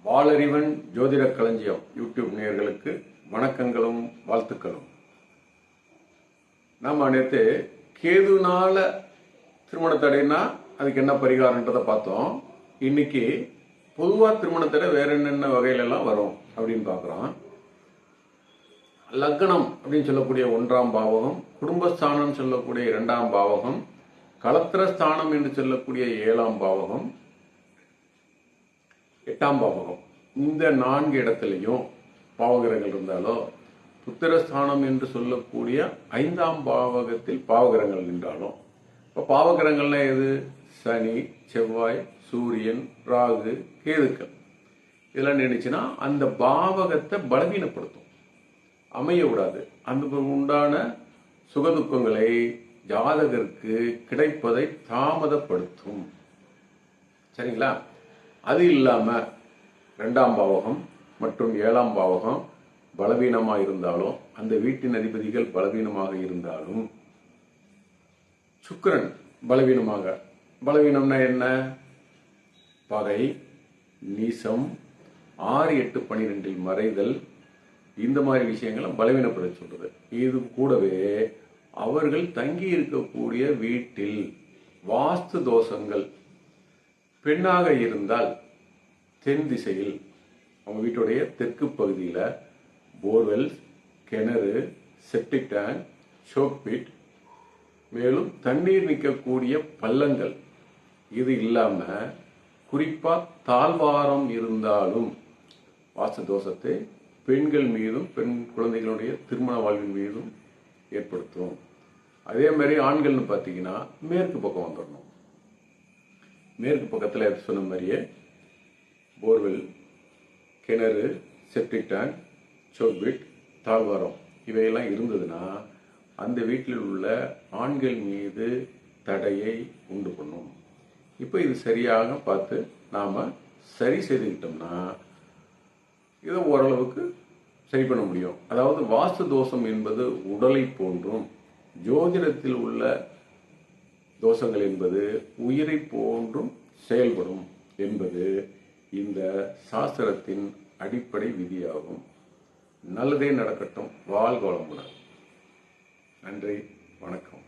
வாளறிவன் ஜோதிட களஞ்சியம் யூடியூப் நேயர்களுக்கு வணக்கங்களும் வாழ்த்துக்களும். நம்ம நேற்று கேதுனால திருமண தடைனா அதுக்கு என்ன பரிகாரன்றதை பார்த்தோம். இன்னைக்கு பொதுவாக திருமண தடை வேற என்னென்ன வகையிலெல்லாம் வரும் அப்படின்னு பார்க்குறோம். லக்னம் அப்படின்னு சொல்லக்கூடிய 1ஆம் பாவகம், குடும்பஸ்தானம் சொல்லக்கூடிய 2ஆம் பாவகம், களத்திரஸ்தானம் என்று சொல்லக்கூடிய 7ஆம் பாவகம், 8ஆம் பாவகம், இந்த 4 இடத்துலையும் பாவகிரகங்கள் இருந்தாலோ, புத்திரஸ்தானம் என்று சொல்லக்கூடிய 5ஆம் பாவகத்தில் பாவகிரகங்கள் நின்றாலும், இப்போ பாவகிரகங்கள்னா எது? சனி, செவ்வாய், சூரியன், ராகு, கேதுக்கள் இதெல்லாம் நினைச்சுன்னா அந்த பாவகத்தை பலவீனப்படுத்தும், அமைய விடாது. அந்த உண்டான சுகதுக்கங்களை ஜாதகருக்கு கிடைப்பதை தாமதப்படுத்தும். சரிங்களா? அது இல்லாம 2ஆம் பாவகம் மற்றும் 7ஆம் பாவகம் பலவீனமாக இருந்தாலும், அந்த வீட்டின் அதிபதிகள் பலவீனமாக இருந்தாலும், சுக்கிரன் பலவீனம்னா என்ன? பகை, நீசம், 6, 8, 12 மறைதல், இந்த மாதிரி விஷயங்களை பலவீனப்பட சொல்றது. இது கூடவே அவர்கள் தங்கி இருக்கக்கூடிய வீட்டில் வாஸ்து தோஷங்கள், பெண்ணாக இருந்தால் தென் திசையில் அவங்க வீட்டுடைய தெற்கு பகுதியில் போர்வெல், கிணறு, செப்டிக் டேங்க், சோக்பிட், மேலும் தண்ணீர் நிற்கக்கூடிய பள்ளங்கள், இது இல்லாம குறிப்பா தாழ்வாரம் இருந்தாலும் வாஸ்து தோஷத்தை பெண்கள் மீதும் பெண் குழந்தைகளுடைய திருமண வாழ்வின் மீதும் ஏற்படுத்தும். அதே மாதிரி ஆண்கள்னு பார்த்தீங்கன்னா மேற்கு பக்கம் வந்துடணும். மேற்கு பக்கத்தில் சொன்ன மாதிரியே போர்வெல், கிணறு, செப்டிக் டேங்க், சோக்பிட், தாழ்வாரம் இவையெல்லாம் இருந்ததுன்னா அந்த வீட்டில் உள்ள ஆண்கள் மீது தடையை உண்டு பண்ணும். இப்போ இது சரியாக பார்த்து நாம் சரி செய்துக்கிட்டோம்னா இதை ஓரளவுக்கு சரி பண்ண முடியும். அதாவது வாஸ்து தோஷம் என்பது உடலை போன்றும், ஜோதிடத்தில் உள்ள தோஷங்கள் என்பது உயிரை போன்றும் செயல்படும் என்பது இந்த சாஸ்திரத்தின் அடிப்படை விதியாகும். நல்லதே நடக்கட்டும். வாழ்க வளமுடன். நன்றி, வணக்கம்.